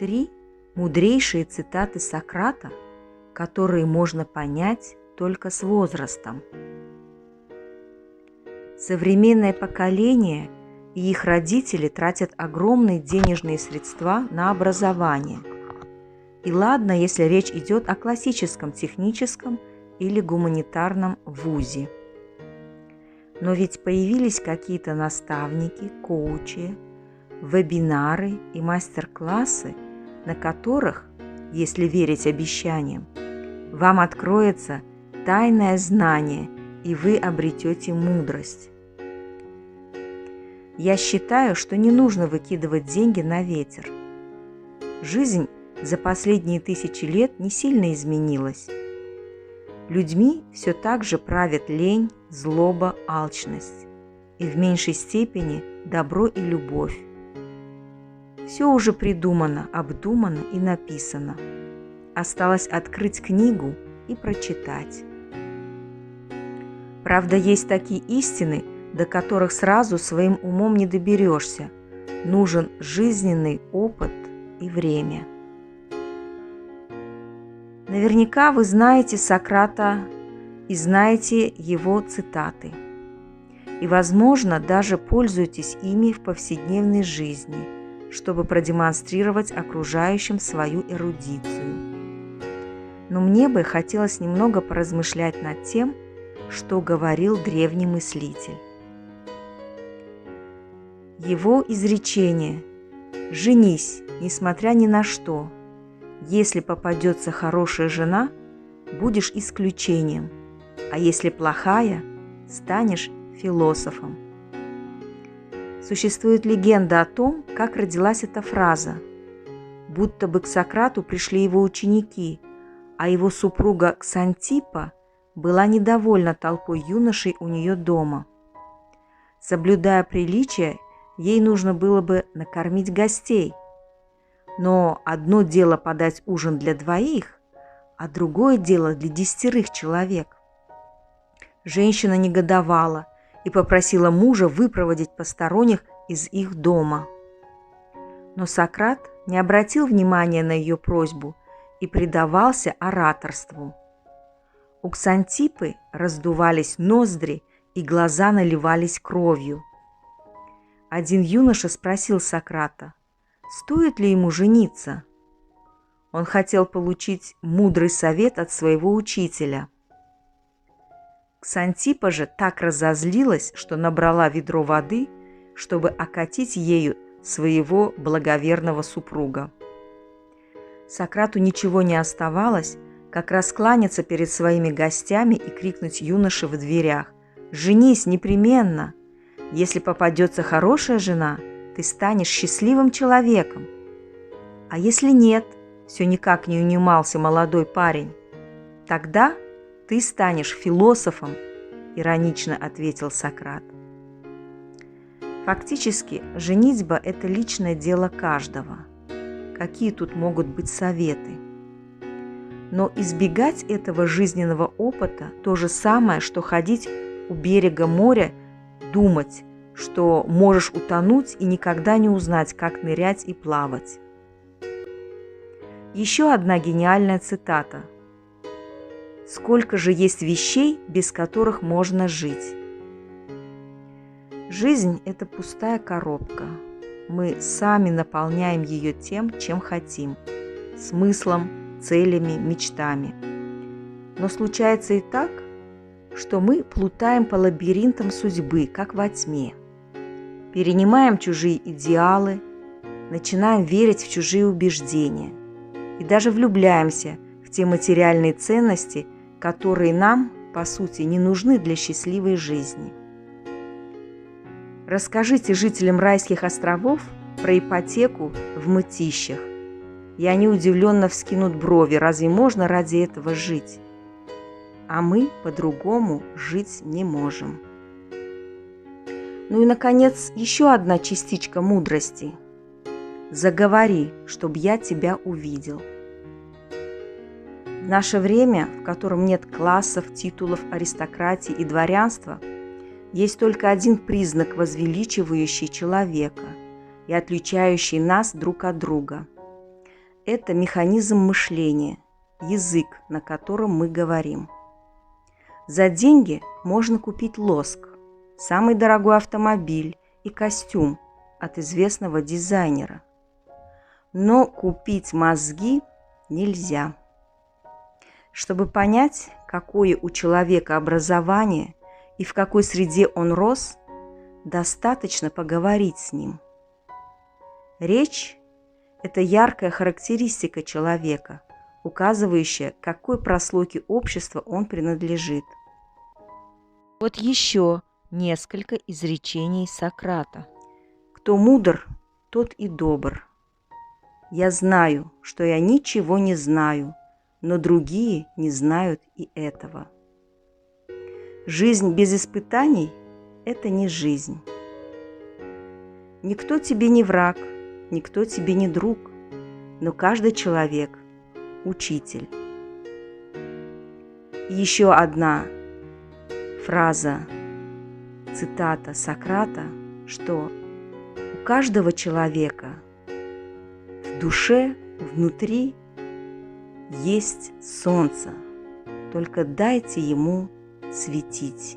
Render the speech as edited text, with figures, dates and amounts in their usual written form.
3 мудрейшие цитаты Сократа, которые можно понять только с возрастом. Современное поколение и их родители тратят огромные денежные средства на образование. И ладно, если речь идет о классическом, техническом или гуманитарном вузе. Но ведь появились какие-то наставники, коучи, вебинары и мастер-классы, на которых, если верить обещаниям, вам откроется тайное знание, и вы обретете мудрость. Я считаю, что не нужно выкидывать деньги на ветер. Жизнь за последние 1000 лет не сильно изменилась. Людьми все так же правят лень, злоба, алчность, и в меньшей степени добро и любовь. Все уже придумано, обдумано и написано. Осталось открыть книгу и прочитать. Правда, есть такие истины, до которых сразу своим умом не доберешься. Нужен жизненный опыт и время. Наверняка вы знаете Сократа и знаете его цитаты. И, возможно, даже пользуетесь ими в повседневной жизни, чтобы продемонстрировать окружающим свою эрудицию. Но мне бы хотелось немного поразмышлять над тем, что говорил древний мыслитель. Его изречение «Женись, несмотря ни на что. Если попадется хорошая жена, будешь исключением, а если плохая, станешь философом». Существует легенда о том, как родилась эта фраза, будто бы к Сократу пришли его ученики, а его супруга Ксантиппа была недовольна толпой юношей у нее дома. Соблюдая приличия, ей нужно было бы накормить гостей. Но одно дело подать ужин для 2, а другое дело для 10 человек. Женщина негодовала и попросила мужа выпроводить посторонних из их дома. Но Сократ не обратил внимания на ее просьбу и предавался ораторству. У Ксантиппы раздувались ноздри и глаза наливались кровью. Один юноша спросил Сократа, стоит ли ему жениться. Он хотел получить мудрый совет от своего учителя. Ксантиппа же так разозлилась, что набрала ведро воды, чтобы окатить ею своего благоверного супруга. Сократу ничего не оставалось, как раскланяться перед своими гостями и крикнуть юноше в дверях: «Женись непременно! Если попадется хорошая жена, ты станешь счастливым человеком. А если нет, все никак не унимался молодой парень, тогда ты станешь философом», – иронично ответил Сократ. Фактически, женитьба – это личное дело каждого. Какие тут могут быть советы? Но избегать этого жизненного опыта – то же самое, что ходить у берега моря, думать, что можешь утонуть и никогда не узнать, как нырять и плавать. Еще одна гениальная цитата. «Сколько же есть вещей, без которых можно жить?» Жизнь – это пустая коробка. Мы сами наполняем ее тем, чем хотим – смыслом, целями, мечтами. Но случается и так, что мы плутаем по лабиринтам судьбы, как во тьме. Перенимаем чужие идеалы, начинаем верить в чужие убеждения и даже влюбляемся в те материальные ценности, которые нам, по сути, не нужны для счастливой жизни. Расскажите жителям райских островов про ипотеку в Мытищах, и они удивленно вскинут брови: разве можно ради этого жить? А мы по-другому жить не можем. Ну и, наконец, еще одна частичка мудрости. Заговори, чтоб я тебя увидел. В наше время, в котором нет классов, титулов, аристократии и дворянства, есть только один признак, возвеличивающий человека и отличающий нас друг от друга. это механизм мышления, язык, на котором мы говорим. За деньги можно купить лоск, самый дорогой автомобиль и костюм от известного дизайнера. Но купить мозги нельзя. Чтобы понять, какое у человека образование и в какой среде он рос, достаточно поговорить с ним. Речь – это яркая характеристика человека, указывающая, к какой прослойке общества он принадлежит. Вот еще несколько изречений Сократа. «Кто мудр, тот и добр. Я знаю, что я ничего не знаю, но другие не знают и этого. Жизнь без испытаний – это не жизнь. Никто тебе не враг, никто тебе не друг, но каждый человек – учитель». И еще одна фраза, цитата Сократа, что у каждого человека в душе, внутри есть солнце, только дайте ему светить.